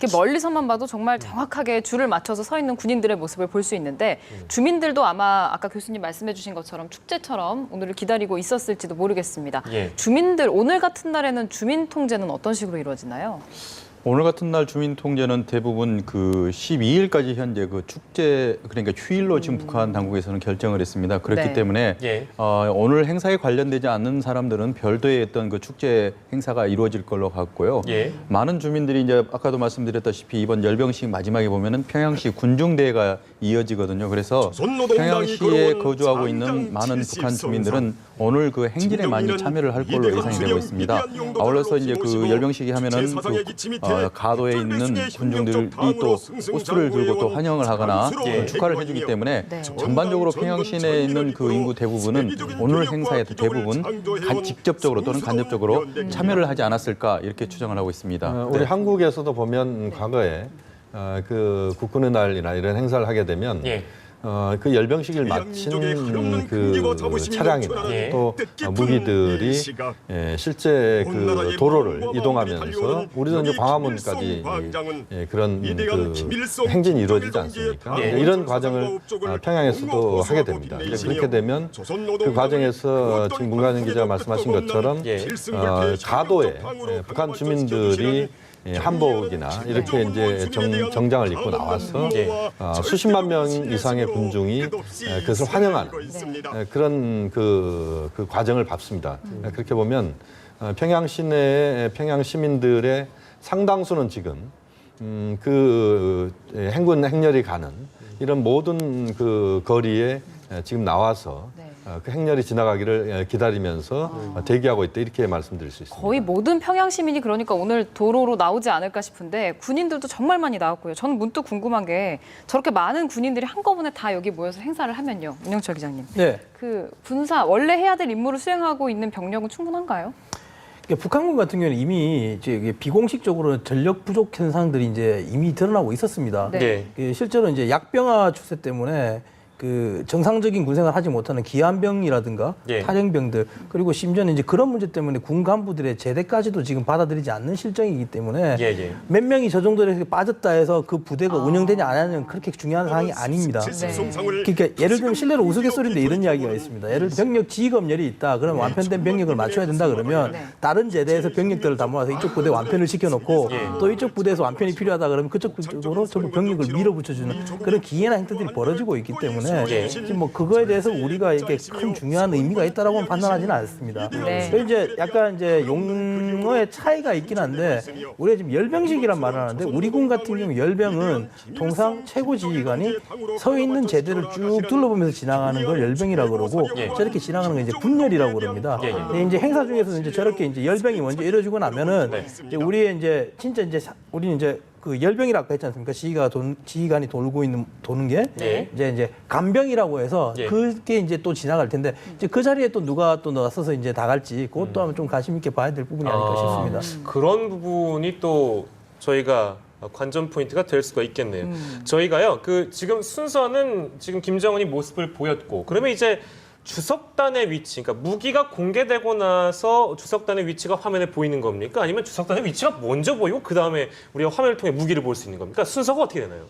이렇게 멀리서만 봐도 정말 정확하게 줄을 맞춰서 서 있는 군인들의 모습을 볼 수 있는데 주민들도 아마 아까 교수님 말씀해 주신 것처럼 축제처럼 오늘을 기다리고 있었을지도 모르겠습니다. 예. 주민들 오늘 같은 날에는 주민 통제는 어떤 식으로 이루어지나요? 오늘 같은 날 주민 통제는 대부분 그 12일까지 현재 그 축제 그러니까 휴일로 지금 북한 당국에서는 결정을 했습니다. 그렇기 네. 때문에 예. 오늘 행사에 관련되지 않는 사람들은 별도의 어떤 그 축제 행사가 이루어질 걸로 같고요. 예. 많은 주민들이 이제 아까도 말씀드렸다시피 이번 열병식 마지막에 보면은 평양시 군중대회가 이어지거든요. 그래서 평양시에 거주하고 있는 많은 북한 주민들은 오늘 그 행진에 많이 참여를 할 걸로 예상이 되고 있습니다. 아울러서 이제 그 열병식이 하면은 그 가도에 있는 군중들이 또 꽃을 들고 또 환영을 하거나 축하를 해주기 때문에 네. 전반적으로 평양 시내에 있는 그 인구 대부분은 오늘 행사에 대부분 직접적으로 또는 간접적으로 참여를 하지 않았을까 이렇게 추정을 하고 있습니다. 우리 한국에서도 보면 과거에 그 국군의 날이나 이런 행사를 하게 되면 예. 그 열병식을 마친 그 차량이나 예. 또 무기들이 실제 그 도로를 이동하면서 우리도 이제 광화문까지 그런 그 행진이 이루어지지 않습니까? 예. 이런 과정을 평양에서도 하게 됩니다. 이제 그렇게 되면 그 과정에서 지금 문관영 기자가 말씀하신 것처럼 예. 가도에 북한 주민들이 한복이나 이렇게 이제 정장을 입고 나와서 수십만 명 이상의 군중이 그것을 환영하는 그런 그 과정을 밟습니다. 그렇게 보면 평양 시내의 평양 시민들의 상당수는 지금 그 행군 행렬이 가는 이런 모든 그 거리에 지금 나와서 그 행렬이 지나가기를 기다리면서 대기하고 있다 이렇게 말씀드릴 수 있습니다. 거의 모든 평양 시민이 그러니까 오늘 도로로 나오지 않을까 싶은데 군인들도 정말 많이 나왔고요. 저는 문득 궁금한 게 저렇게 많은 군인들이 한꺼번에 다 여기 모여서 행사를 하면요. 윤영철 기자님. 네. 그 군사 원래 해야 될 임무를 수행하고 있는 병력은 충분한가요? 그러니까 북한군 같은 경우는 이미 이제 비공식적으로 전력 부족 현상들이 이제 이미 드러나고 있었습니다. 네. 예. 실제로 이제 약병화 추세 때문에 그 정상적인 군생활을 하지 못하는 기한병이라든가 예. 탈영병들 그리고 심지어는 이제 그런 문제 때문에 군 간부들의 제대까지도 지금 받아들이지 않는 실정이기 때문에 예. 몇 명이 저 정도로 이렇게 빠졌다 해서 그 부대가 운영되냐 안 하냐는 그렇게 중요한 사항이 아닙니다. 그러니까 예를 들면 실내로 우스갯소리인데 이런 이야기가 있습니다. 예를 들면 병력 지휘검열이 있다. 그럼 완편된 병력을 맞춰야 된다 그러면 다른 제대에서 병력들을 다 모아서 이쪽 부대 완편을 시켜놓고 또 이쪽 부대에서 완편이 필요하다 그러면 그쪽 부대로 전부 병력을 밀어붙여주는 그런 기회나 행태들이 벌어지고 있기 때문에 지금 뭐 그거에 대해서 우리가 이렇게 큰 중요한 의미가 있다라고는 판단하지는 않습니다. 네. 그래서 이제 약간 이제 용어의 차이가 있긴 한데 우리가 지금 열병식이란 말을 하는데 우리 군 같은 경우 열병은 통상 최고 지휘관이 서 있는 제대를 쭉 둘러보면서 지나가는 걸 열병이라고 그러고 저렇게 지나가는 건 이제 군열이라고 그럽니다. 근데 이제 행사 중에서는 이제 저렇게 이제 열병이 먼저 이루어지고 나면은 이제 우리의 이제 진짜 이제 우리는 이제 그 열병이라고 했지 않습니까? 지휘관이 도는 게 이제 간병이라고 해서 그게 이제 또 지나갈 텐데 이제 그 자리에 또 누가 또 나서서 이제 나갈지 그것도 한번 좀 관심 있게 봐야 될 부분이 아닐까 싶습니다. 그런 부분이 또 저희가 관전 포인트가 될 수가 있겠네요. 저희가요, 그 지금 순서는 지금 김정은이 모습을 보였고, 그러면 이제 주석단의 위치, 그러니까 무기가 공개되고 나서 주석단의 위치가 화면에 보이는 겁니까? 아니면 주석단의 위치가 먼저 보이고 그 다음에 우리가 화면을 통해 무기를 볼 수 있는 겁니까? 순서가 어떻게 되나요?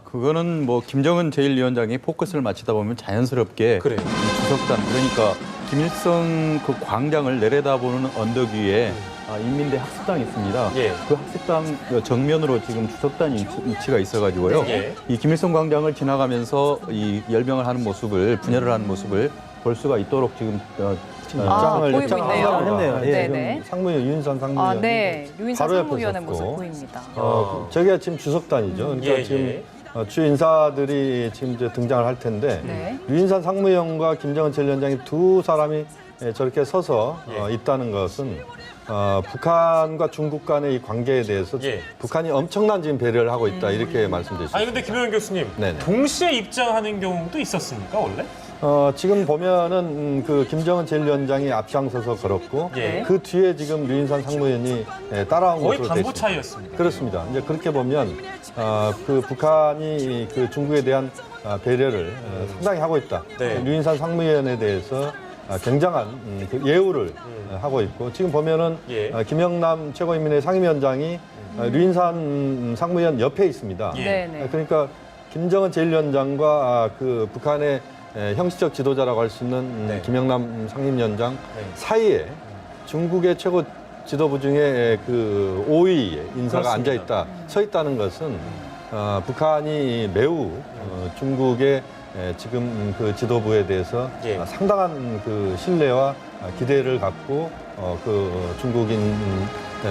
그거는 뭐 김정은 제1위원장이 포커스를 맞추다 보면 자연스럽게 그래요. 주석단 그러니까 김일성 그 광장을 내려다보는 언덕 위에 인민대 학습당이 있습니다. 예. 그 학습당 정면으로 지금 주석단이 위치가 있어가지고요. 예. 이 김일성 광장을 지나가면서 이 열병을 하는 모습을 분열을 하는 모습을 볼 수가 있도록 지금 보이고 있네요. 했네요. 네네. 상무위원 유인산 상무위원 네. 유인산 바로 옆에 상무위원의 섰고. 모습 보입니다. 저게 지금 주석단이죠. 그러니까 지금 주요 인사들이 지금 이제 등장을 할 텐데 유인산 상무위원과 김정은 제1위원장이 두 사람이 저렇게 서서 있다는 것은 북한과 중국 간의 이 관계에 대해서 북한이 엄청난 지금 배려를 하고 있다 이렇게 말씀드렸습니다. 아니 근데 김영현 교수님, 네네. 동시에 입장하는 경우도 있었습니까 원래? 지금 보면은 그 김정은 제1위원장이 앞장서서 걸었고 그 뒤에 지금 유인산 상무위원이 따라온 거의 것으로 반보 되어 있습니다. 차이였습니다. 그렇습니다. 이제 그렇게 보면 그 북한이 그 중국에 대한 배려를 상당히 하고 있다. 네. 유인산 상무위원에 대해서 굉장한 그 예우를 하고 있고 지금 보면은 김영남 최고인민회 상임위원장이 류인산 상무위원 옆에 있습니다. 예. 네네. 그러니까 김정은 제1위원장과 그 북한의 형식적 지도자라고 할 수 있는 네. 김영남 상임위원장 네. 사이에 중국의 최고 지도부 중에 그 5위 인사가 그렇습니다. 앉아 있다, 서 있다는 것은 북한이 매우 중국의 지금 그 지도부에 대해서 예. 상당한 그 신뢰와 기대를 갖고 그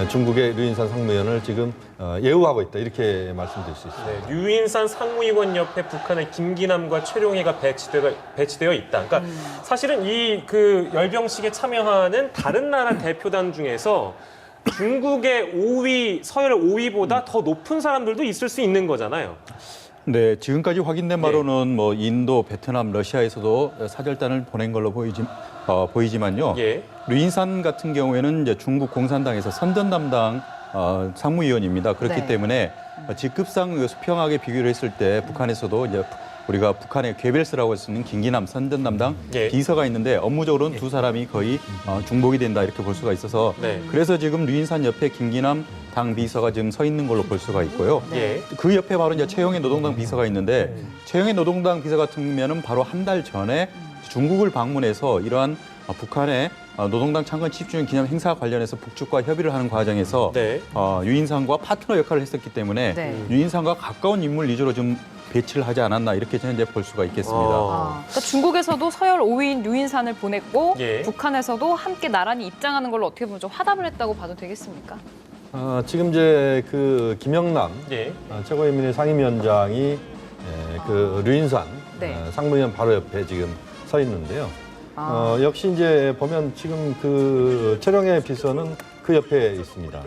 중국의 류인산 상무위원을 지금 예우하고 있다, 이렇게 말씀드릴 수 있습니다. 네, 류인산 상무위원 옆에 북한의 김기남과 최룡해가 배치되어 있다. 그러니까 사실은 이 그 열병식에 참여하는 다른 나라 대표단 중에서 중국의 5위, 서열 5위보다 더 높은 사람들도 있을 수 있는 거잖아요. 네, 지금까지 확인된 바로는 뭐 인도, 베트남, 러시아에서도 사절단을 보낸 걸로 보이지만요. 예. 류인산 같은 경우에는 이제 중국 공산당에서 선전 담당 상무위원입니다. 그렇기 네. 때문에 직급상 수평하게 비교를 했을 때 북한에서도 이제 우리가 북한의 괴벨스라고 할 수 있는 김기남 선전 담당 예. 비서가 있는데 업무적으로는 두 사람이 거의 중복이 된다 이렇게 볼 수가 있어서 네. 그래서 지금 류인산 옆에 김기남 당 비서가 지금 서 있는 걸로 볼 수가 있고요. 예. 그 옆에 바로 이제 최영애 노동당 비서가 있는데 최영애 노동당 비서 같은 경우는 바로 한 달 전에 중국을 방문해서 이러한 북한의 노동당 창건 70주년 기념 행사 관련해서 북측과 협의를 하는 과정에서 네. 유인상과 파트너 역할을 했었기 때문에 네. 유인상과 가까운 인물 위주로 좀 배치를 하지 않았나 이렇게 현재 볼 수가 있겠습니다. 그러니까 중국에서도 서열 5위인 류인산을 보냈고 예. 북한에서도 함께 나란히 입장하는 걸로 어떻게 보면 좀 화답을 했다고 봐도 되겠습니까? 지금 이제 그 김영남 예. 최고인민회 상임위원장이 그 류인산 네. 상무위원 바로 옆에 지금 서 있는데요. 역시 이제 보면 지금 그 최룡해 비서는 그 옆에 있습니다.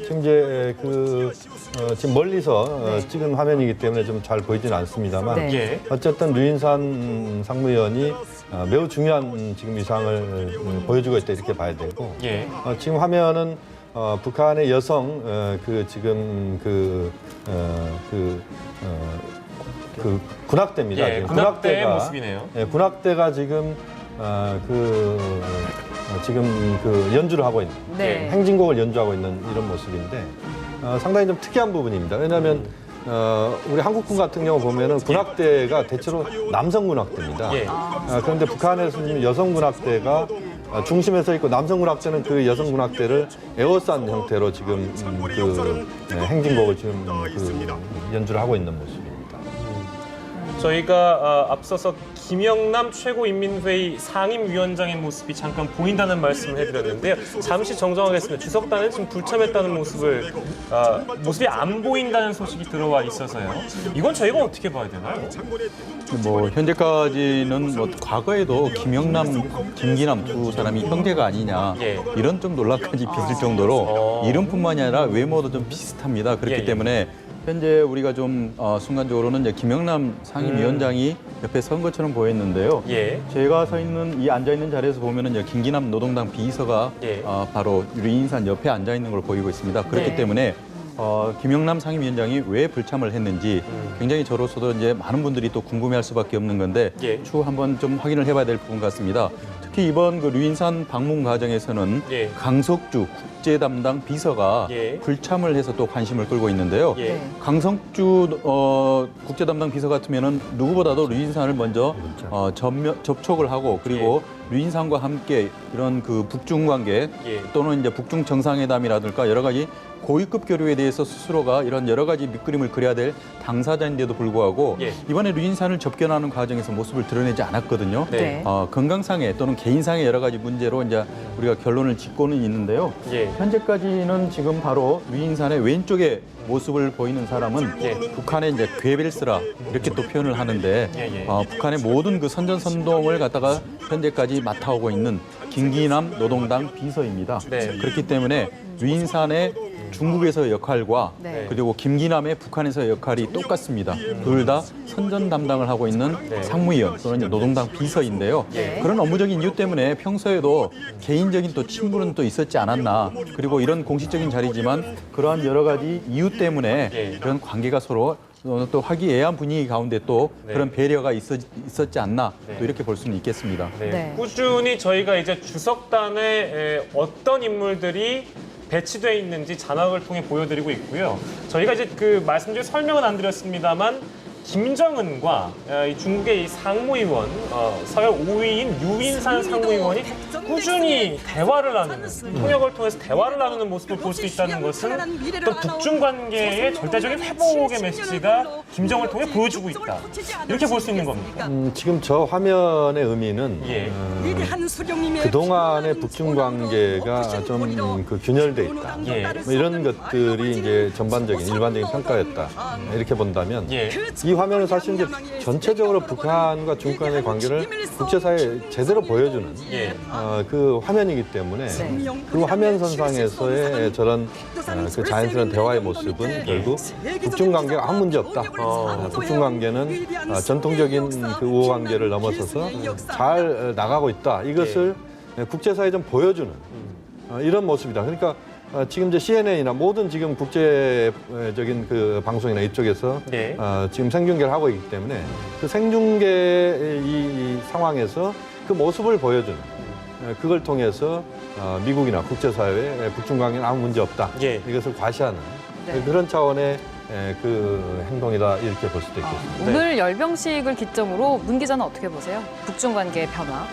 지금 이제 지금 멀리서 찍은 화면이기 때문에 좀 잘 보이지는 않습니다만 네. 예. 어쨌든 류인산 상무위원이 매우 중요한 지금 위상을 보여주고 있다, 이렇게 봐야 되고 예. 지금 화면은 북한의 여성 지금 군악대입니다. 예. 지금 군악대의 모습이네요. 군악대가 지금 지금 연주를 하고 있는 네. 행진곡을 연주하고 있는 이런 모습인데 상당히 좀 특이한 부분입니다. 왜냐하면 우리 한국군 같은 경우 보면은 군악대가 대체로 남성 군악대입니다. 예. 그런데 북한에서는 여성 군악대가 중심에 서 있고 남성 군악대는 그 여성 군악대를 에워싼 형태로 지금 행진곡을 지금 연주를 하고 있는 모습입니다. 저희가 앞서서 김영남 최고인민회의 상임위원장의 모습이 잠깐 보인다는 말씀을 해드렸는데요. 잠시 정정하겠습니다. 주석단은 지금 불참했다는 모습이 안 보인다는 소식이 들어와 있어서요. 이건 저희가 어떻게 봐야 되나요? 뭐 현재까지는 뭐 과거에도 김영남, 김기남 두 사람이 형제가 아니냐 예. 이런 좀 논란까지 빚을 정도로 이름뿐만이 아니라 외모도 좀 비슷합니다. 그렇기 예, 예. 때문에 현재 우리가 좀 순간적으로는 이제 김영남 상임위원장이 옆에 선 것처럼 보였는데요. 예. 제가 서 있는 이 앉아 있는 자리에서 보면은 이제 김기남 노동당 비서가 예. 바로 류인산 옆에 앉아 있는 걸 보이고 있습니다. 그렇기 네. 때문에 김영남 상임위원장이 왜 불참을 했는지 굉장히 저로서도 이제 많은 분들이 또 궁금해할 수밖에 없는 건데 예. 추후 한번 좀 확인을 해봐야 될 부분 같습니다. 특히 이번 그 류인산 방문 과정에서는 예. 강석주 국제 담당 비서가 예. 불참을 해서 또 관심을 끌고 있는데요. 예. 네. 강석주 국제 담당 비서 같으면은 누구보다도 류인산을 먼저 접촉을 하고 그리고 류인산과 함께 이런 그 북중 관계 예. 또는 이제 북중 정상회담이라든가 여러 가지 고위급 교류에 대해서 스스로가 이런 여러 가지 밑그림을 그려야 될 당사자인데도 불구하고 예. 이번에 류인산을 접견하는 과정에서 모습을 드러내지 않았거든요. 네. 건강상의 또는 개인상의 여러 가지 문제로 이제 우리가 결론을 짓고는 있는데요. 예. 현재까지는 지금 바로 류인산의 왼쪽에 모습을 보이는 사람은 예. 북한의 이제 괴벨스라 이렇게 또 표현을 하는데 예, 예. 북한의 모든 그 선전선동을 갖다가 현재까지 맡아오고 있는 김기남 노동당 비서입니다. 네. 그렇기 때문에 류인산의 중국에서의 역할과 네. 그리고 김기남의 북한에서의 역할이 똑같습니다. 둘 다 선전 담당을 하고 있는 네. 상무위원 또는 이제 노동당 비서인데요. 네. 그런 업무적인 이유 때문에 평소에도 개인적인 또 친분은 또 있었지 않았나. 그리고 이런 공식적인 자리지만 그러한 여러 가지 이유 때문에 예. 그런 관계가 서로 또 화기애애한 분위기 가운데 또 네. 그런 배려가 있었지 않나. 네. 또 이렇게 볼 수는 있겠습니다. 네. 네. 꾸준히 저희가 이제 주석단에 어떤 인물들이 배치돼 있는지 잔황을 통해 보여드리고 있고요. 저희가 이제 그 말씀드린 설명은 안 드렸습니다만 김정은과 이 중국의 이 상무위원, 서열 5위인 유인산 상무위원이 꾸준히 대화를 나누는, 통역을 통해서 대화를 나누는 모습을 볼 수 있다는 것은 어떤 북중 관계의 절대적인 회복의 메시지가 김정을 통해 보여주고 있다. 이렇게 볼 수 있는 겁니까? 지금 저 화면의 의미는 예. 그동안의 북중 관계가 좀 그 균열돼 있다. 예. 뭐 이런 것들이 이제 전반적인 일반적인 평가였다. 이렇게 본다면 예. 이 화면은 사실 이제 전체적으로 북한과 중국 간의 관계를 국제사회에 제대로 보여주는 예. 그 화면이기 때문에 그 화면선상에서의 저런 그 자연스러운 대화의 모습은 결국 북중 관계가 아무 문제 없다. 북중 관계는 전통적인 그 우호 관계를 넘어서서 잘 나가고 있다. 이것을 국제사회에 좀 보여주는 이런 모습이다. 그러니까 지금 이제 CNN이나 모든 지금 국제적인 그 방송이나 이쪽에서 네. 지금 생중계를 하고 있기 때문에 그 생중계 이 상황에서 그 모습을 보여주는 그걸 통해서 미국이나 국제사회에 북중 관계는 아무 문제 없다. 예. 이것을 과시하는 네. 그런 차원의 그 행동이다 이렇게 볼 수도 있겠습니다. 오늘 열병식을 기점으로 문 기자는 어떻게 보세요? 북중 관계의 변화.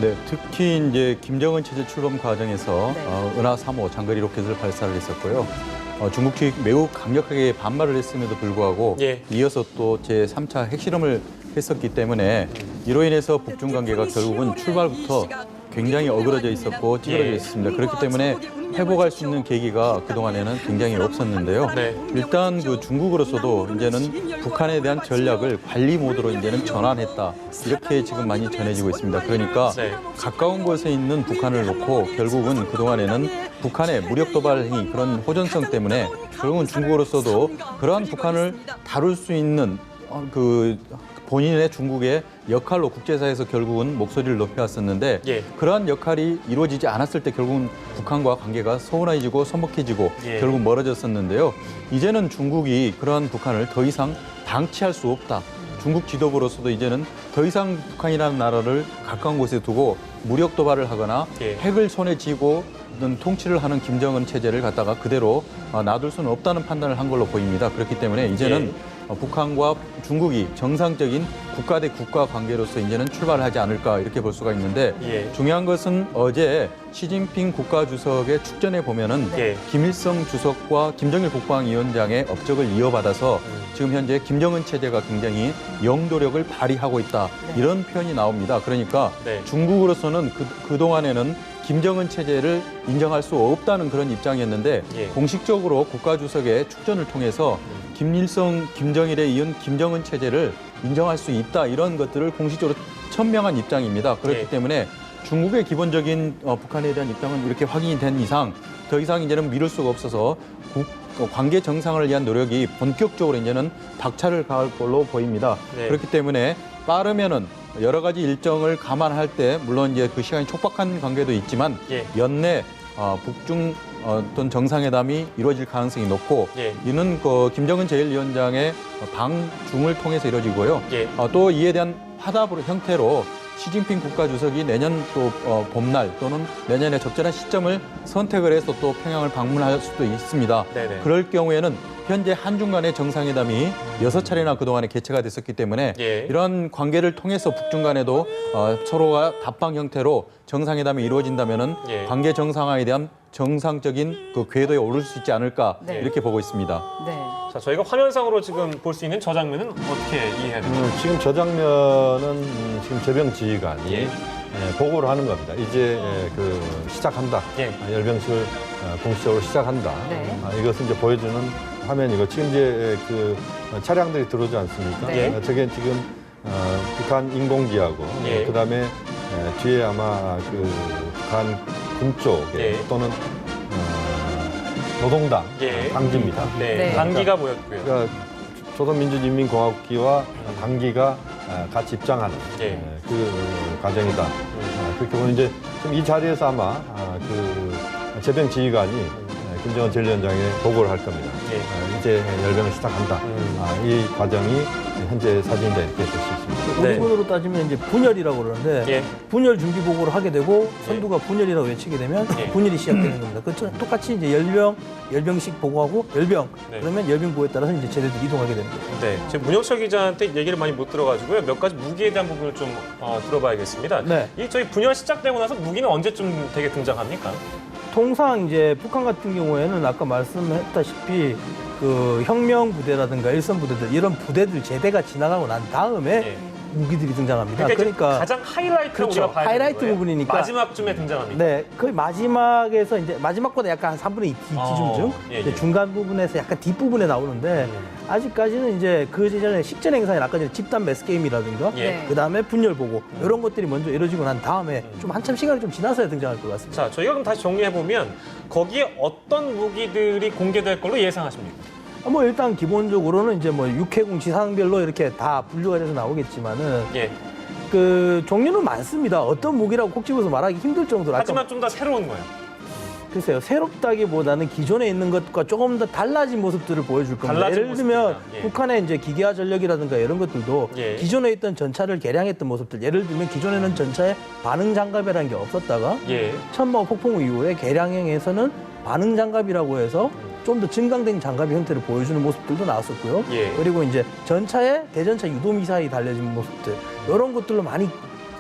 네, 특히 이제 김정은 체제 출범 과정에서 네. 은하 3호 장거리 로켓을 발사를 했었고요. 중국 측이 매우 강력하게 반발을 했음에도 불구하고 예. 이어서 또 제3차 핵실험을 했었기 때문에 이로 인해서 북중 관계가 결국은 출발부터 굉장히 어그러져 있었고 찌그러져 예. 있습니다. 그렇기 때문에 회복할 수 있는 계기가 그동안에는 굉장히 없었는데요. 네. 일단 그 중국으로서도 이제는 북한에 대한 전략을 관리 모드로 이제는 전환했다. 이렇게 지금 많이 전해지고 있습니다. 그러니까 네. 가까운 곳에 있는 북한을 놓고 결국은 그동안에는 북한의 무력 도발 행위 그런 호전성 때문에 결국은 중국으로서도 그러한 북한을 다룰 수 있는 그 본인의 중국의 역할로 국제사회에서 결국은 목소리를 높여왔었는데 예. 그러한 역할이 이루어지지 않았을 때 결국은 북한과 관계가 소원해지고 서먹해지고 예. 결국 멀어졌었는데요. 이제는 중국이 그러한 북한을 더 이상 방치할 수 없다. 중국 지도부로서도 이제는 더 이상 북한이라는 나라를 가까운 곳에 두고 무력 도발을 하거나 예. 핵을 손에 쥐고 통치를 하는 김정은 체제를 갖다가 그대로 놔둘 수는 없다는 판단을 한 걸로 보입니다. 그렇기 때문에 이제는 북한과 중국이 정상적인 국가 대 국가 관계로서 이제는 출발하지 않을까 이렇게 볼 수가 있는데 예. 중요한 것은 어제 시진핑 국가주석의 축전에 보면은 예. 김일성 주석과 김정일 국방위원장의 업적을 이어받아서 지금 현재 김정은 체제가 굉장히 영도력을 발휘하고 있다 이런 표현이 나옵니다. 그러니까 네. 중국으로서는 그동안에는 김정은 체제를 인정할 수 없다는 그런 입장이었는데 예. 공식적으로 국가주석의 축전을 통해서 김일성, 김정일에 이은 김정은 체제를 인정할 수 있다 이런 것들을 공식적으로 천명한 입장입니다. 그렇기 예. 때문에 중국의 기본적인 북한에 대한 입장은 이렇게 확인이 된 이상 더 이상 이제는 미룰 수가 없어서 관계 정상을 위한 노력이 본격적으로 이제는 박차를 가할 걸로 보입니다. 네. 그렇기 때문에 빠르면은 여러 가지 일정을 감안할 때 물론 이제 그 시간이 촉박한 관계도 있지만 예. 연내 북중 어떤 정상회담이 이루어질 가능성이 높고 예. 이는 그 김정은 제1위원장의 방중을 통해서 이루어지고요. 예. 또 이에 대한 화답으로 형태로 시진핑 국가주석이 내년 또 봄날 또는 내년에 적절한 시점을 선택을 해서 또 평양을 방문할 수도 있습니다. 네네. 그럴 경우에는 현재 한중 간의 정상회담이 6차례나 그동안에 개최가 됐었기 때문에 예. 이런 관계를 통해서 북중 간에도 서로가 답방 형태로 정상회담이 이루어진다면은 예. 관계 정상화에 대한 정상적인 그 궤도에 오를 수 있지 않을까 네. 이렇게 보고 있습니다. 네. 자, 저희가 화면상으로 지금 볼 수 있는 저 장면은 어떻게 이해해야 됩니까? 지금 저 장면은 지금 재병 지휘관이 예. 보고를 하는 겁니다. 이제 그 시작한다. 예. 열병식을 공식적으로 시작한다. 네. 이것을 이제 보여주는 화면이고 지금 이제 그 차량들이 들어오지 않습니까? 네. 저게 지금 북한 인공기하고 예. 그다음에 뒤에 아마 그 북한 군 쪽에 예. 또는 노동당 예. 당기입니다. 네. 네. 단기가 보였고요. 그러니까 조선민주인민공화국기와 당기가 같이 입장하는 예. 그 과정이다. 그렇게 보면 이제 좀 이 자리에서 아마 그 재병 지휘관이 김정은 제1위원장에 보고를 할 겁니다. 예. 이제 열병을 시작한다. 이 과정이 현재 사진이다 이렇게 볼 수 있습니다. 네. 우리군으로 따지면 이제 분열이라고 그러는데 예. 분열 준비 보고를 하게 되고 선두가 분열이라고 외치게 되면 예. 분열이 시작되는 겁니다. 그렇죠. 똑같이 이제 열병식 보고하고 열병 네. 그러면 열병 보고에 따라서 이제 제대들 이동하게 됩니다. 네, 지금 문영철 기자한테 얘기를 많이 못 들어가지고요. 몇 가지 무기에 대한 부분을 좀 들어봐야겠습니다. 네. 이 저희 분열 시작되고 나서 무기는 언제쯤 되게 등장합니까? 통상 이제 북한 같은 경우에는 아까 말씀했다시피 그 혁명 부대라든가 일선 부대들 이런 부대들 제대가 지나가고 난 다음에 예. 무기들이 등장합니다. 그러니까, 그러니까 가장 하이라이트로 그렇죠. 우리가 봐야 하이라이트 되는 거예요. 부분이니까. 마지막쯤에 등장합니다. 네, 거의 마지막에서 이제 마지막보다 약간 한 3분의 2 기준쯤 예, 이제 예. 중간 부분에서 약간 뒷부분에 나오는데 아직까지는 이제 그 전에 식전 행사인 아까 전에 집단 매스 게임이라든가 예. 네. 그 다음에 분열 보고 이런 것들이 먼저 이루어지고 난 다음에 좀 한참 시간이 좀 지나서야 등장할 것 같습니다. 자, 저희가 그럼 다시 정리해보면 거기에 어떤 무기들이 공개될 걸로 예상하십니까? 뭐 일단 기본적으로는 이제 뭐 육해공 지상별로 이렇게 다 분류가 돼서 나오겠지만은 예. 그 종류는 많습니다. 어떤 무기라고 콕 집어서 말하기 힘들 정도로 하지만 좀 더 새로운 거예요. 글쎄요, 새롭다기보다는 기존에 있는 것과 조금 더 달라진 모습들을 보여줄 겁니다. 달라진 예를 들면 모습들이다. 예. 북한의 이제 기계화 전력이라든가 이런 것들도 예. 기존에 있던 전차를 개량했던 모습들. 예를 들면 기존에는 전차에 반응 장갑이라는 게 없었다가 예. 천마호 폭풍 이후에 개량형에서는 반응 장갑이라고 해서 좀 더 증강된 장갑의 형태를 보여주는 모습들도 나왔었고요. 예. 그리고 이제 전차에 대전차 유도 미사일이 달려진 모습들 이런 것들로 많이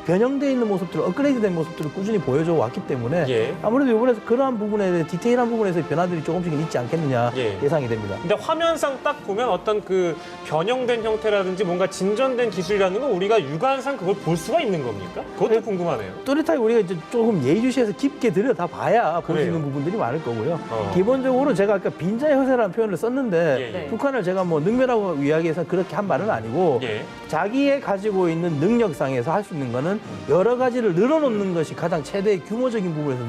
변형되어 있는 모습들, 업그레이드된 모습들을 꾸준히 보여줘 왔기 때문에 예. 아무래도 이번에 그러한 부분에 대해 디테일한 부분에서의 변화들이 조금씩은 있지 않겠느냐 예. 예상이 됩니다. 근데 화면상 딱 보면 어떤 그 변형된 형태라든지 뭔가 진전된 기술이라는 건 우리가 육안상 그걸 볼 수가 있는 겁니까? 그것도 네. 궁금하네요. 또렷하게 우리가 이제 조금 예의주시해서 깊게 들여다 봐야 볼 수 그래요. 있는 부분들이 많을 거고요. 어. 기본적으로 제가 아까 빈자의 허세라는 표현을 썼는데 예, 예. 북한을 제가 뭐 능멸하고 위하기 위해서 그렇게 한 말은 아니고 예. 자기의 가지고 있는 능력상에서 할 수 있는 거는 여러 가지를 늘어놓는 것이 가장 최대의 규모적인 부분에서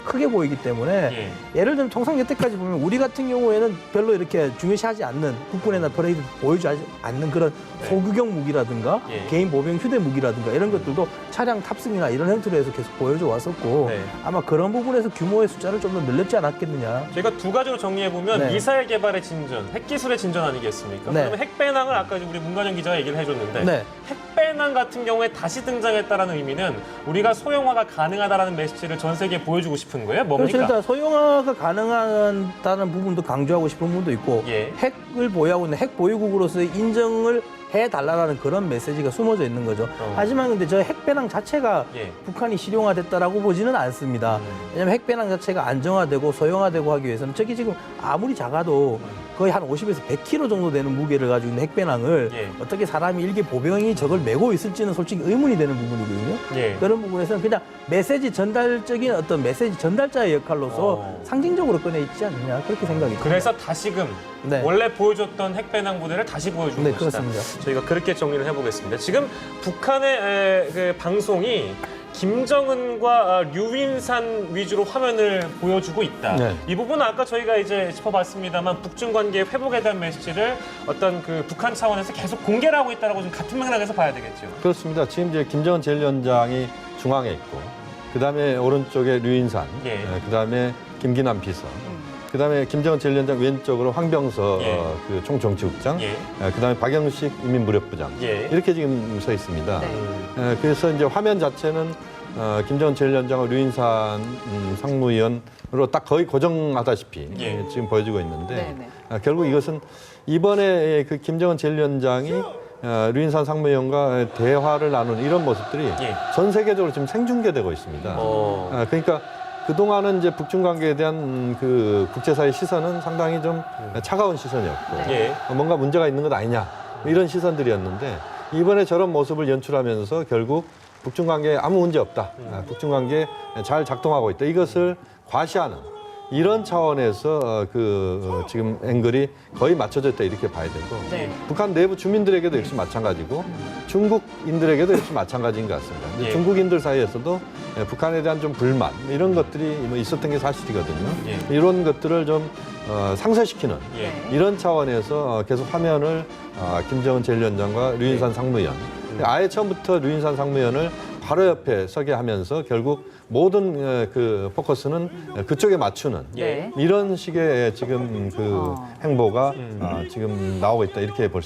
크게 보이기 때문에 예를 들면 통상 여태까지 보면 우리 같은 경우에는 별로 이렇게 중요시하지 않는 국군의 퍼레이드 보여주지 않는 그런 소규격 무기라든가 예. 개인 보병 휴대 무기라든가 이런 것들도 차량 탑승이나 이런 형태로 해서 계속 보여줘 왔었고 네. 아마 그런 부분에서 규모의 숫자를 좀 더 늘렸지 않았겠느냐. 저희가 두 가지로 정리해보면 네. 미사일 개발의 진전, 핵기술의 진전 아니겠습니까? 네. 그러면 핵배낭을 아까 우리 문관영 기자가 얘기를 해줬는데 네. 핵배낭 같은 경우에 다시 등장했다는 의미는 우리가 소형화가 가능하다는 메시지를 전 세계에 보여주고 싶은 거예요? 그렇죠. 뭡니까? 일단 소형화가 가능하다는 부분도 강조하고 싶은 부분도 있고 예. 핵을 보유하고 있는 핵 보유국으로서의 인정을 해달라는 그런 메시지가 숨어져 있는 거죠. 하지만 근데 저 핵배낭 자체가 예. 북한이 실용화됐다라고 보지는 않습니다. 왜냐하면 핵배낭 자체가 안정화되고 소형화되고 하기 위해서는 저기 지금 아무리 작아도 거의 한 50에서 100kg 정도 되는 무게를 가지고 있는 핵배낭을 예. 어떻게 사람이 일개 보병이 저걸 메고 있을지는 솔직히 의문이 되는 부분이거든요. 예. 그런 부분에서는 그냥 메시지 전달적인 어떤 메시지 전달자의 역할로서 상징적으로 꺼내 있지 않느냐 그렇게 생각이 듭니다. 그래서 다시금 네. 원래 보여줬던 핵배낭 부대를 다시 보여준 네, 것이다. 그렇습니다. 저희가 그렇게 정리를 해보겠습니다. 지금 북한의 그 방송이 김정은과 류윈산 위주로 화면을 보여주고 있다. 네. 이 부분은 아까 저희가 이제 짚어봤습니다만 북중 관계 회복에 대한 메시지를 어떤 그 북한 차원에서 계속 공개를 하고 있다라고 좀 같은 맥락에서 봐야 되겠죠. 그렇습니다. 지금 이제 김정은 제1위원장이 중앙에 있고, 그 다음에 오른쪽에 류인산, 예. 그 다음에 김기남 비서, 그 다음에 김정은 제1위원장 왼쪽으로 황병서 예. 그 총정치국장, 예. 그 다음에 박영식 인민무력부장 예. 이렇게 지금 서 있습니다. 네. 그래서 이제 화면 자체는 김정은 제1위원장과 류인산 상무위원으로 딱 거의 고정하다시피 예. 지금 보여지고 있는데 네, 네. 결국 이것은 이번에 그 김정은 제1위원장이 류인산 상무위원과 대화를 나누는 이런 모습들이 예. 전 세계적으로 지금 생중계되고 있습니다. 그러니까 그동안은 이제 북중 관계에 대한 그 국제사회 시선은 상당히 좀 차가운 시선이었고 예. 뭔가 문제가 있는 것 아니냐 이런 시선들이었는데 이번에 저런 모습을 연출하면서 결국 북중 관계에 아무 문제 없다. 북중 관계 잘 작동하고 있다. 이것을 과시하는 이런 차원에서 지금 앵글이 거의 맞춰져 있다 이렇게 봐야 되고 네. 북한 내부 주민들에게도 역시 마찬가지고 중국인들에게도 역시 마찬가지인 것 같습니다. 근데 예. 중국인들 사이에서도 북한에 대한 좀 불만 이런 것들이 뭐 있었던 게 사실이거든요. 예. 이런 것들을 좀 상쇄시키는 예. 이런 차원에서 계속 화면을 김정은 제1위원장과 류인산 상무위원 아예 처음부터 류인산 상무위원을 바로 옆에 서게 하면서 결국 모든 그 포커스는 그쪽에 맞추는 네. 이런 식의 지금 그 행보가 지금 나오고 있다 이렇게 볼 수